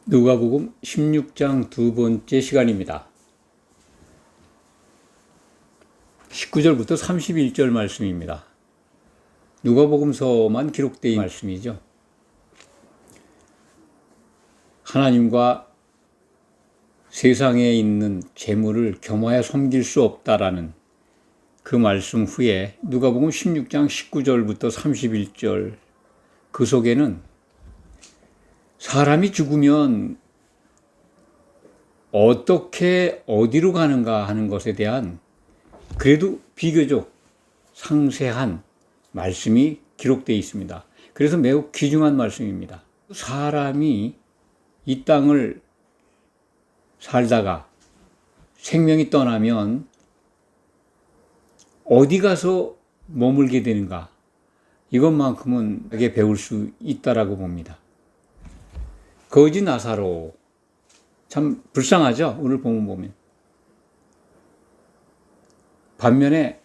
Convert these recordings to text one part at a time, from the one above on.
누가복음 16장 두 번째 시간입니다. 19절부터 31절 말씀입니다. 누가복음서만 기록된 말씀이죠. 하나님과 세상에 있는 재물을 겸하여 섬길 수 없다라는 그 말씀 후에 누가복음 16장 19절부터 31절 그 속에는 사람이 죽으면 어떻게 어디로 가는가 하는 것에 대한 그래도 비교적 상세한 말씀이 기록되어 있습니다. 그래서 매우 귀중한 말씀입니다. 사람이 이 땅을 살다가 생명이 떠나면 어디 가서 머물게 되는가, 이것만큼은 되게 배울 수 있다라고 봅니다. 거지 나사로, 참 불쌍하죠? 오늘 본문 보면. 반면에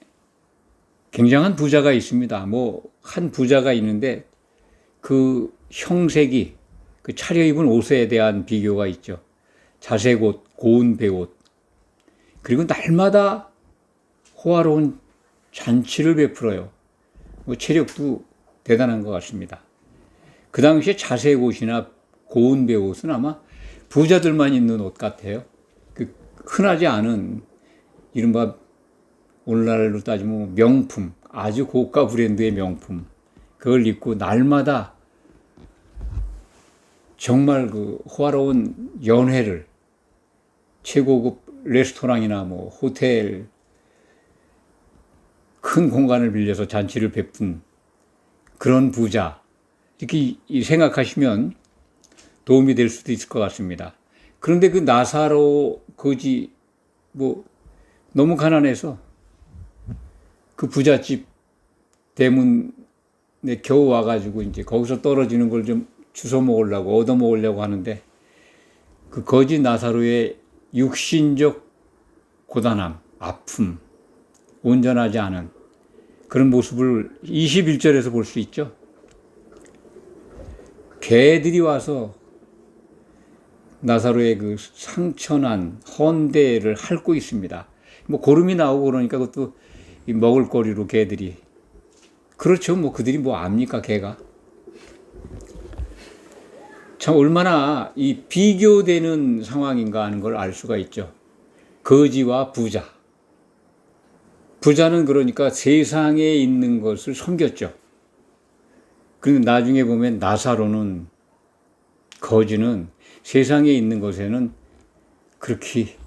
굉장한 부자가 있습니다. 한 부자가 있는데 그 형색이, 그 차려입은 옷에 대한 비교가 있죠. 자색 옷, 고운 배옷, 그리고 날마다 호화로운 잔치를 베풀어요. 체력도 대단한 것 같습니다. 그 당시에 자색 옷이나 고운 배옷은 아마 부자들만 입는 옷 같아요. 흔하지 않은 이른바 오늘날로 따지면 명품, 아주 고가 브랜드의 명품, 그걸 입고 날마다 정말 그 호화로운 연회를, 최고급 레스토랑이나 호텔 큰 공간을 빌려서 잔치를 베푼 그런 부자, 이렇게 생각하시면 도움이 될 수도 있을 것 같습니다. 그런데 그 나사로 거지 너무 가난해서 그 부잣집 대문에 겨우 와가지고 이제 거기서 떨어지는 걸 좀 주워 먹으려고, 얻어 먹으려고 하는데 그 거지 나사로의 육신적 고단함, 아픔, 온전하지 않은 그런 모습을 21절에서 볼 수 있죠. 개들이 와서 나사로의 그 상처난 헌대를 핥고 있습니다. 고름이 나오고 그러니까 그것도 먹을거리로 개들이. 그렇죠. 그들이 압니까, 개가. 참 얼마나 이 비교되는 상황인가 하는 걸 알 수가 있죠. 거지와 부자. 부자는 그러니까 세상에 있는 것을 섬겼죠. 그런데 나중에 보면 나사로는, 거지는 세상에 있는 것에는 그렇게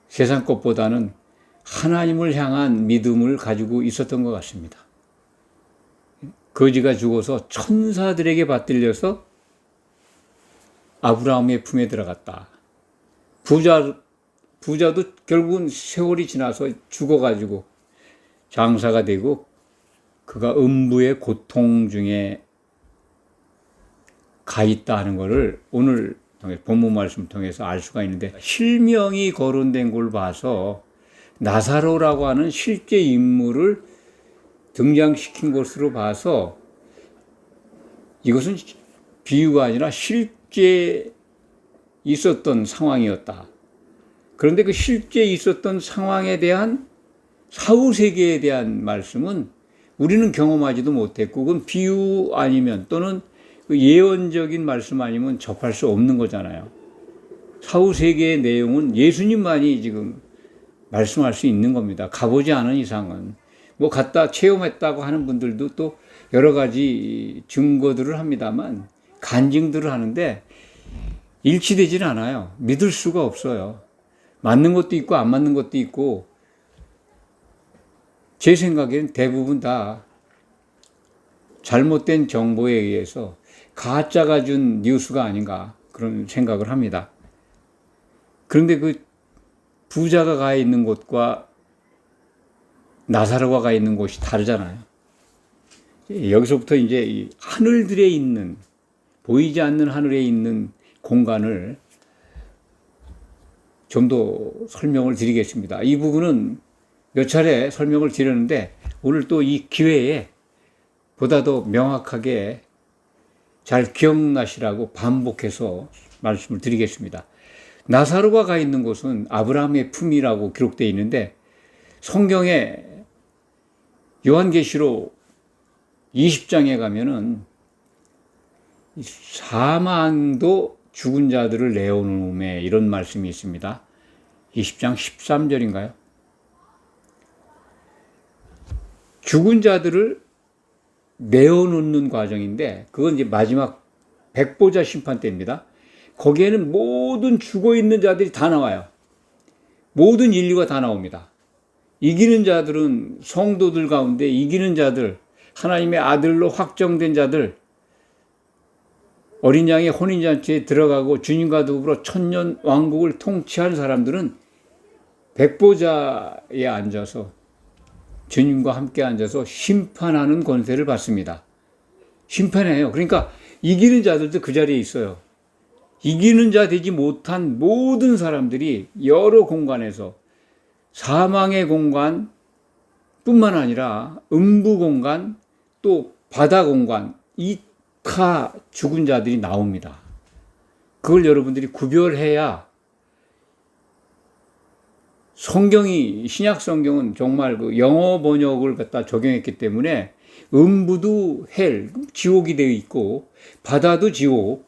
세상 것보다는 하나님을 향한 믿음을 가지고 있었던 것 같습니다. 거지가 죽어서 천사들에게 받들려서 아브라함의 품에 들어갔다. 부자도 결국은 세월이 지나서 죽어가지고 장사가 되고 그가 음부의 고통 중에 가 있다 하는 것을 오늘 본문 말씀 통해서 알 수가 있는데, 실명이 거론된 걸 봐서 나사로라고 하는 실제 인물을 등장시킨 것으로 봐서 이것은 비유가 아니라 실제 있었던 상황이었다. 그런데 그 실제 있었던 상황에 대한 사후세계에 대한 말씀은 우리는 경험하지도 못했고, 그건 비유 아니면 또는 예언적인 말씀 아니면 접할 수 없는 거잖아요. 사후세계의 내용은 예수님만이 지금 말씀할 수 있는 겁니다. 가보지 않은 이상은. 갔다 체험했다고 하는 분들도 또 여러 가지 증거들을 합니다만, 간증들을 하는데 일치되지는 않아요. 믿을 수가 없어요. 맞는 것도 있고 안 맞는 것도 있고, 제 생각에는 대부분 다 잘못된 정보에 의해서 가짜가 준 뉴스가 아닌가, 그런 생각을 합니다. 그런데 그 부자가 가 있는 곳과 나사로가 가 있는 곳이 다르잖아요. 여기서부터 이제 이 하늘들에 있는, 보이지 않는 하늘에 있는 공간을 좀 더 설명을 드리겠습니다. 이 부분은 몇 차례 설명을 드렸는데 오늘 또 이 기회에 보다 더 명확하게 잘 기억나시라고 반복해서 말씀을 드리겠습니다. 나사로가 가 있는 곳은 아브라함의 품이라고 기록되어 있는데 성경에 요한계시록 20장에 가면은 사망도 죽은 자들을 내어놓음에 이런 말씀이 있습니다. 20장 13절인가요? 죽은 자들을 내어놓는 과정인데 그건 이제 마지막 백보자 심판 때입니다. 거기에는 모든 죽어있는 자들이 다 나와요. 모든 인류가 다 나옵니다. 이기는 자들은 성도들 가운데 이기는 자들, 하나님의 아들로 확정된 자들, 어린 양의 혼인잔치에 들어가고 주님과 더불어 천년 왕국을 통치한 사람들은 백보자에 앉아서 주님과 함께 앉아서 심판하는 권세를 받습니다. 심판해요. 그러니까 이기는 자들도 그 자리에 있어요. 이기는 자 되지 못한 모든 사람들이 여러 공간에서 사망의 공간 뿐만 아니라 음부 공간 또 바다 공간 이카 죽은 자들이 나옵니다. 그걸 여러분들이 구별해야 성경이 신약 성경은 정말 그 영어 번역을 갖다 적용했기 때문에 음부도 헬, 지옥이 되어 있고 바다도 지옥,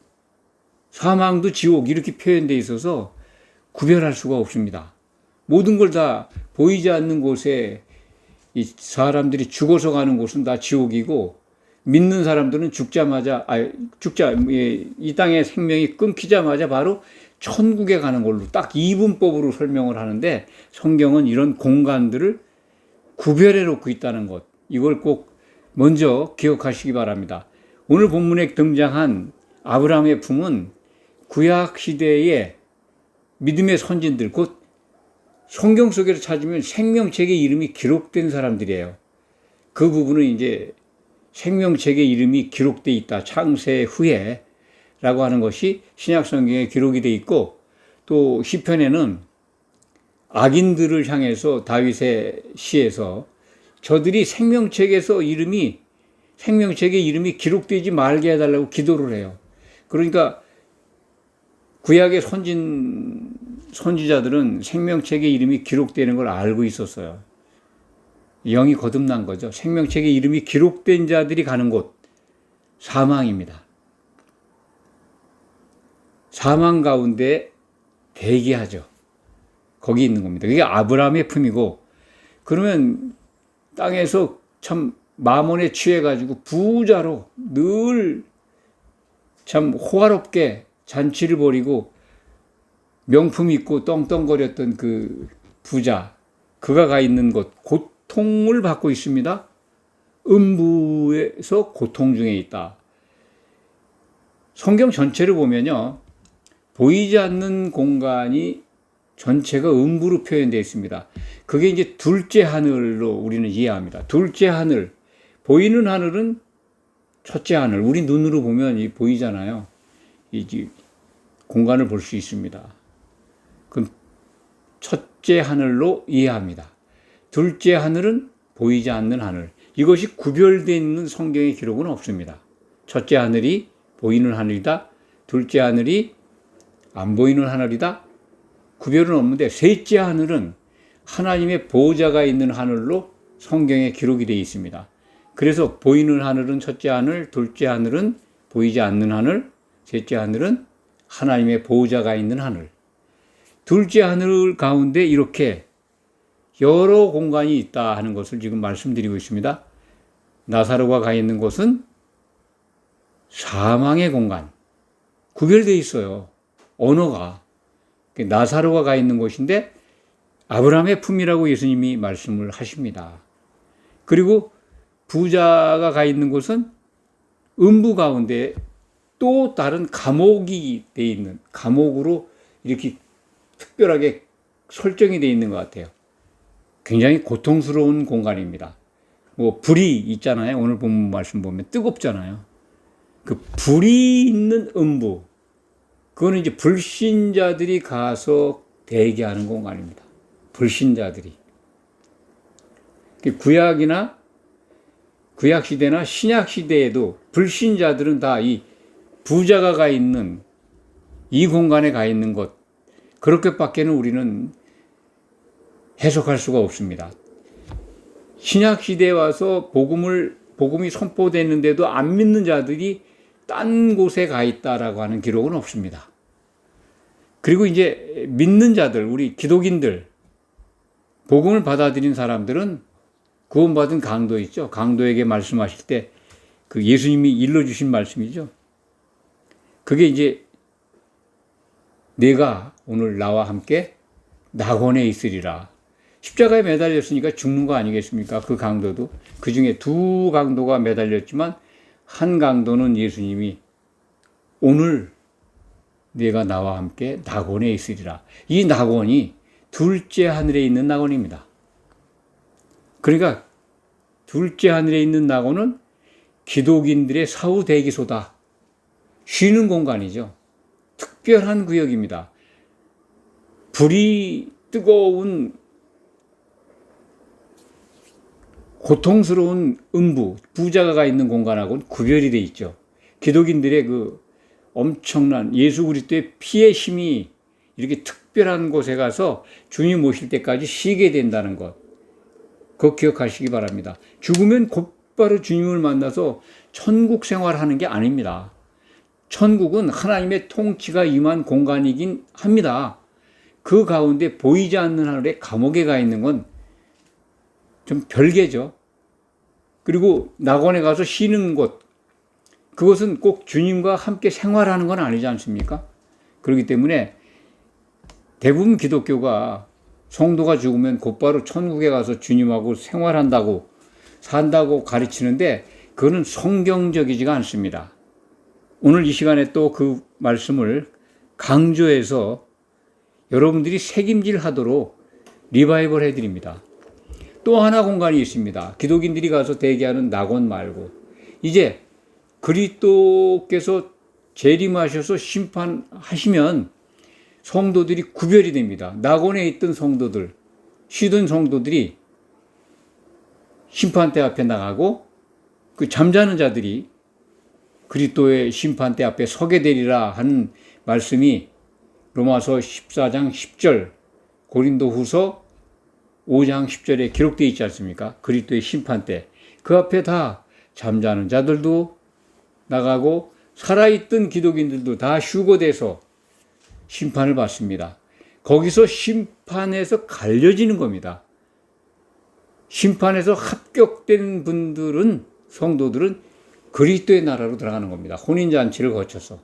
사망도 지옥 이렇게 표현되어 있어서 구별할 수가 없습니다. 모든 걸 다 보이지 않는 곳에 이 사람들이 죽어서 가는 곳은 다 지옥이고 믿는 사람들은 이 땅의 생명이 끊기자마자 바로 천국에 가는 걸로 딱 이분법으로 설명을 하는데 성경은 이런 공간들을 구별해 놓고 있다는 것, 이걸 꼭 먼저 기억하시기 바랍니다. 오늘 본문에 등장한 아브라함의 품은 구약 시대의 믿음의 선진들, 곧 성경 속에서 찾으면 생명책의 이름이 기록된 사람들이에요. 그 부분은 이제 생명책의 이름이 기록되어 있다. 창세 후에 라고 하는 것이 신약 성경에 기록이 되어 있고 또 시편에는 악인들을 향해서 다윗의 시에서 저들이 생명책의 이름이 기록되지 말게 해달라고 기도를 해요. 그러니까 구약의 선지자들은 생명책의 이름이 기록되는 걸 알고 있었어요. 영이 거듭난 거죠. 생명책의 이름이 기록된 자들이 가는 곳, 사망입니다. 사망 가운데 대기하죠. 거기 있는 겁니다. 그게 아브라함의 품이고, 그러면 땅에서 참 마몬에 취해가지고 부자로 늘 참 호화롭게 잔치를 벌이고 명품 입고 떵떵거렸던 그 부자, 그가 가 있는 곳, 고통을 받고 있습니다. 음부에서 고통 중에 있다. 성경 전체를 보면요, 보이지 않는 공간이 전체가 음부로 표현되어 있습니다. 그게 이제 둘째 하늘로 우리는 이해합니다. 둘째 하늘, 보이는 하늘은 첫째 하늘, 우리 눈으로 보면 보이잖아요. 이 공간을 볼 수 있습니다. 그럼 첫째 하늘로 이해합니다. 둘째 하늘은 보이지 않는 하늘. 이것이 구별되어 있는 성경의 기록은 없습니다. 첫째 하늘이 보이는 하늘이다. 둘째 하늘이 안 보이는 하늘이다. 구별은 없는데 셋째 하늘은 하나님의 보호자가 있는 하늘로 성경에 기록이 되어 있습니다. 그래서 보이는 하늘은 첫째 하늘, 둘째 하늘은 보이지 않는 하늘, 셋째 하늘은 하나님의 보호자가 있는 하늘. 둘째 하늘 가운데 이렇게 여러 공간이 있다 하는 것을 지금 말씀드리고 있습니다. 나사로가 가 있는 곳은 사망의 공간, 구별되어 있어요. 언어가. 나사로가 가 있는 곳인데 아브라함의 품이라고 예수님이 말씀을 하십니다. 그리고 부자가 가 있는 곳은 음부 가운데 또 다른 감옥이 되어 있는, 감옥으로 이렇게 특별하게 설정이 되어 있는 것 같아요. 굉장히 고통스러운 공간입니다. 불이 있잖아요. 오늘 본문 말씀 보면 뜨겁잖아요. 그 불이 있는 음부, 그거는 이제 불신자들이 가서 대기하는 공간입니다. 불신자들이. 구약시대나 신약시대에도 불신자들은 다 이 부자가 가 있는 이 공간에 가 있는 것, 그렇게밖에는 우리는 해석할 수가 없습니다. 신약 시대에 와서 복음이 선포됐는데도 안 믿는 자들이 딴 곳에 가 있다라고 하는 기록은 없습니다. 그리고 이제 믿는 자들, 우리 기독인들, 복음을 받아들인 사람들은 구원받은 강도 있죠. 강도에게 말씀하실 때 그 예수님이 일러주신 말씀이죠. 그게 이제 내가 오늘 나와 함께 낙원에 있으리라. 십자가에 매달렸으니까 죽는 거 아니겠습니까? 그 강도도. 그 중에 두 강도가 매달렸지만 한 강도는 예수님이 오늘 내가 나와 함께 낙원에 있으리라. 이 낙원이 둘째 하늘에 있는 낙원입니다. 그러니까 둘째 하늘에 있는 낙원은 기독인들의 사후 대기소다. 쉬는 공간이죠. 특별한 구역입니다. 불이 뜨거운 고통스러운 음부, 부자가 가 있는 공간하고는 구별이 돼 있죠. 기독인들의 그 엄청난 예수 그리스도의 피의 힘이 이렇게 특별한 곳에 가서 주님 오실 때까지 쉬게 된다는 것, 그거 기억하시기 바랍니다. 죽으면 곧바로 주님을 만나서 천국 생활하는 게 아닙니다. 천국은 하나님의 통치가 임한 공간이긴 합니다. 그 가운데 보이지 않는 하늘에 감옥에 가 있는 건 좀 별개죠. 그리고 낙원에 가서 쉬는 곳, 그것은 꼭 주님과 함께 생활하는 건 아니지 않습니까? 그렇기 때문에 대부분 기독교가 성도가 죽으면 곧바로 천국에 가서 주님하고 생활한다고 산다고 가르치는데 그거는 성경적이지가 않습니다. 오늘 이 시간에 또 그 말씀을 강조해서 여러분들이 새김질 하도록 리바이벌 해드립니다. 또 하나 공간이 있습니다. 기독인들이 가서 대기하는 낙원 말고 이제 그리스도께서 재림하셔서 심판하시면 성도들이 구별이 됩니다. 낙원에 있던 성도들, 쉬던 성도들이 심판대 앞에 나가고 그 잠자는 자들이 그리스도의 심판대 앞에 서게 되리라 하는 말씀이 로마서 14장 10절, 고린도후서 5장 10절에 기록되어 있지 않습니까? 그리스도의 심판대. 그 앞에 다 잠자는 자들도 나가고 살아있던 기독인들도 다 휴거돼서 심판을 받습니다. 거기서 심판에서 갈려지는 겁니다. 심판에서 합격된 분들은, 성도들은 그리스도의 나라로 들어가는 겁니다. 혼인잔치를 거쳐서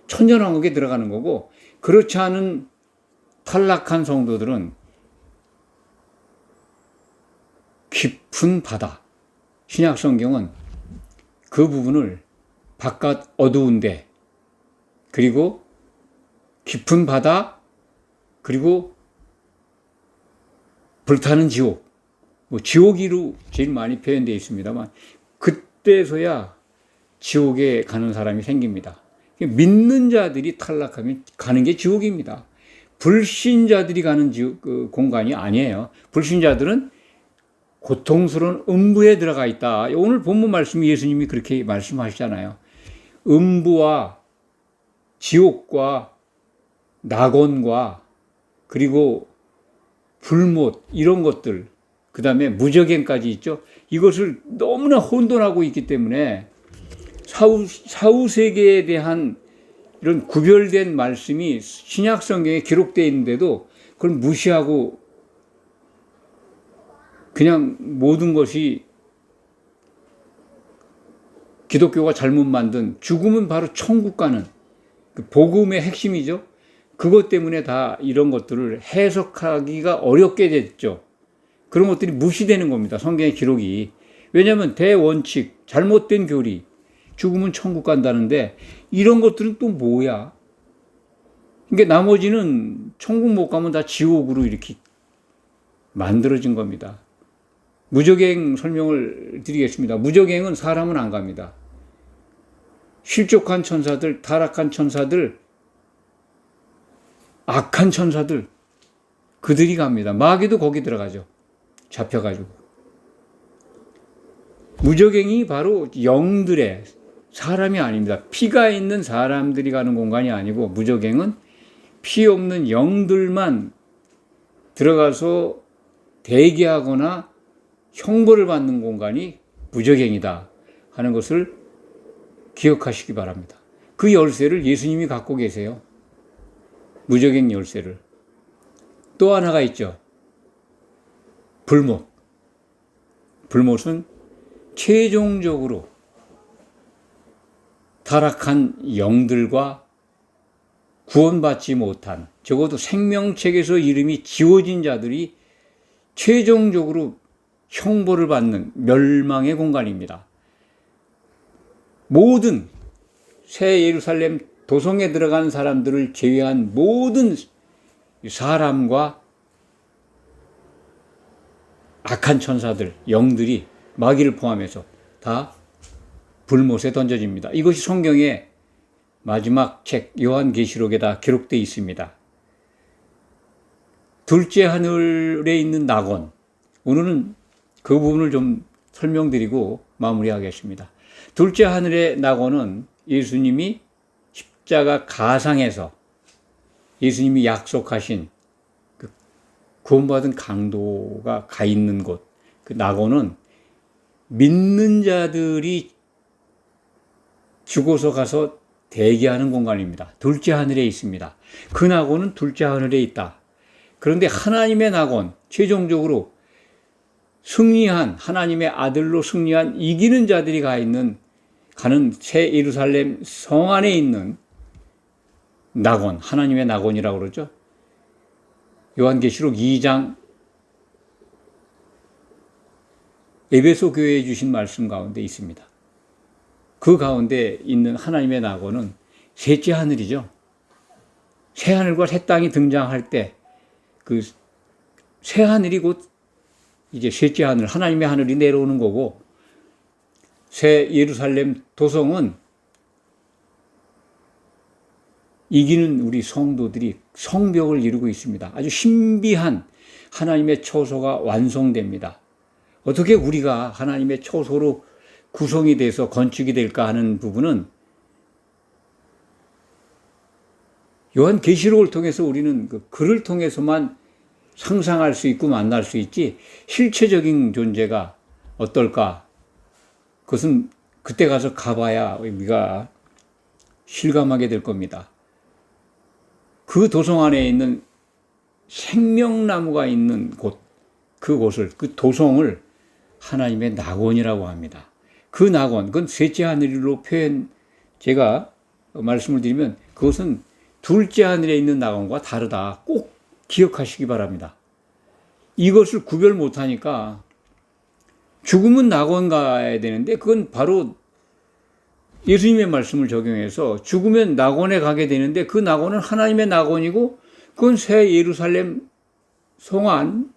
천년왕국에 들어가는 거고, 그렇지 않은 탈락한 성도들은 깊은 바다, 신약 성경은 그 부분을 바깥 어두운데, 그리고 깊은 바다, 그리고 불타는 지옥, 지옥이로 제일 많이 표현되어 있습니다만 그때서야 지옥에 가는 사람이 생깁니다. 믿는 자들이 탈락하면 가는 게 지옥입니다. 불신자들이 가는 공간이 아니에요. 불신자들은 고통스러운 음부에 들어가 있다. 오늘 본문 말씀이 예수님이 그렇게 말씀하시잖아요. 음부와 지옥과 낙원과 그리고 불못 이런 것들, 그 다음에 무저갱까지 있죠. 이것을 너무나 혼돈하고 있기 때문에 사후 세계에 대한 이런 구별된 말씀이 신약 성경에 기록되어 있는데도 그걸 무시하고 그냥 모든 것이 기독교가 잘못 만든, 죽음은 바로 천국 가는 그 복음의 핵심이죠. 그것 때문에 다 이런 것들을 해석하기가 어렵게 됐죠. 그런 것들이 무시되는 겁니다. 성경의 기록이. 왜냐하면 대원칙, 잘못된 교리, 죽으면 천국 간다는데 이런 것들은 또 뭐야? 그러니까 나머지는 천국 못 가면 다 지옥으로 이렇게 만들어진 겁니다. 무저갱 설명을 드리겠습니다. 무저갱은 사람은 안 갑니다. 실족한 천사들, 타락한 천사들, 악한 천사들, 그들이 갑니다. 마귀도 거기 들어가죠. 잡혀가지고. 무저갱이 바로 영들의, 사람이 아닙니다. 피가 있는 사람들이 가는 공간이 아니고 무저갱은 피 없는 영들만 들어가서 대기하거나 형벌을 받는 공간이 무저갱이다 하는 것을 기억하시기 바랍니다. 그 열쇠를 예수님이 갖고 계세요. 무저갱 열쇠를. 또 하나가 있죠. 불못. 불못은 최종적으로 타락한 영들과 구원받지 못한, 적어도 생명책에서 이름이 지워진 자들이 최종적으로 형벌을 받는 멸망의 공간입니다. 모든 새 예루살렘 도성에 들어간 사람들을 제외한 모든 사람과 악한 천사들, 영들이, 마귀를 포함해서 다 불못에 던져집니다. 이것이 성경의 마지막 책 요한계시록에다 기록되어 있습니다. 둘째 하늘에 있는 낙원. 오늘은 그 부분을 좀 설명드리고 마무리하겠습니다. 둘째 하늘의 낙원은 예수님이 십자가 가상에서 예수님이 약속하신 그 구원받은 강도가 가 있는 곳, 그 낙원은 믿는 자들이 죽어서 가서 대기하는 공간입니다. 둘째 하늘에 있습니다. 그 낙원은 둘째 하늘에 있다. 그런데 하나님의 낙원, 최종적으로 승리한, 하나님의 아들로 승리한 이기는 자들이 가는 새 예루살렘 성 안에 있는 낙원, 하나님의 낙원이라고 그러죠. 요한계시록 2장 에베소 교회에 주신 말씀 가운데 있습니다. 그 가운데 있는 하나님의 낙원은 셋째 하늘이죠. 새 하늘과 새 땅이 등장할 때 그 새 하늘이 곧 이제 셋째 하늘, 하나님의 하늘이 내려오는 거고, 새 예루살렘 도성은 이기는 우리 성도들이 성벽을 이루고 있습니다. 아주 신비한 하나님의 처소가 완성됩니다. 어떻게 우리가 하나님의 처소로 구성이 돼서 건축이 될까 하는 부분은 요한계시록을 통해서 우리는 그 글을 통해서만 상상할 수 있고 만날 수 있지, 실체적인 존재가 어떨까? 그것은 그때 가서 가봐야 우리가 실감하게 될 겁니다. 그 도성 안에 있는 생명나무가 있는 곳, 그곳을, 그 도성을 하나님의 낙원이라고 합니다. 그 낙원, 그건 셋째 하늘로 제가 말씀을 드리면 그것은 둘째 하늘에 있는 낙원과 다르다. 꼭 기억하시기 바랍니다. 이것을 구별 못하니까 죽으면 낙원 가야 되는데, 그건 바로 예수님의 말씀을 적용해서 죽으면 낙원에 가게 되는데, 그 낙원은 하나님의 낙원이고 그건 새 예루살렘 성안,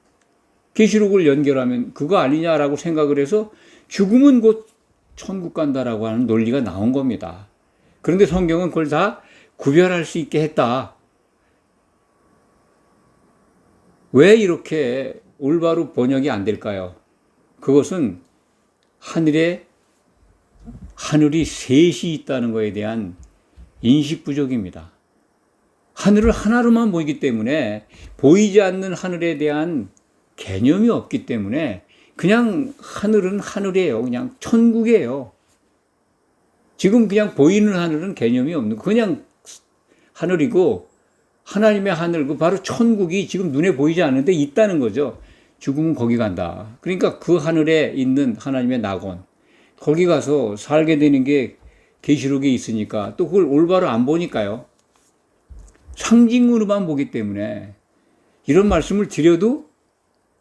계시록을 연결하면 그거 아니냐라고 생각을 해서 죽으면 곧 천국 간다라고 하는 논리가 나온 겁니다. 그런데 성경은 그걸 다 구별할 수 있게 했다. 왜 이렇게 올바로 번역이 안 될까요? 그것은 하늘이 셋이 있다는 것에 대한 인식 부족입니다. 하늘을 하나로만 보이기 때문에 보이지 않는 하늘에 대한 개념이 없기 때문에 그냥 하늘은 하늘이에요. 그냥 천국이에요. 지금 그냥 보이는 하늘은 개념이 없는, 그냥 하늘이고, 하나님의 하늘, 그 바로 천국이 지금 눈에 보이지 않는데 있다는 거죠. 죽으면 거기 간다. 그러니까 그 하늘에 있는 하나님의 낙원, 거기 가서 살게 되는 게 계시록에 있으니까, 또 그걸 올바로 안 보니까요. 상징으로만 보기 때문에 이런 말씀을 드려도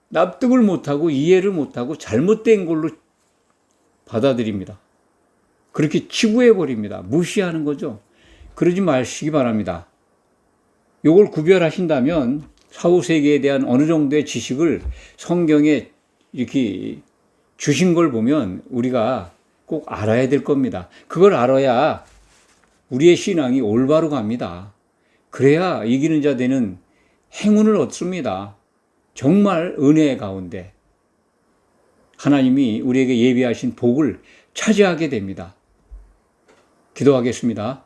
납득을 못하고 이해를 못하고 잘못된 걸로 받아들입니다. 그렇게 치부해버립니다. 무시하는 거죠. 그러지 마시기 바랍니다. 요걸 구별하신다면 사후세계에 대한 어느 정도의 지식을 성경에 이렇게 주신 걸 보면 우리가 꼭 알아야 될 겁니다. 그걸 알아야 우리의 신앙이 올바로 갑니다. 그래야 이기는 자 되는 행운을 얻습니다. 정말 은혜 가운데 하나님이 우리에게 예비하신 복을 차지하게 됩니다. 기도하겠습니다.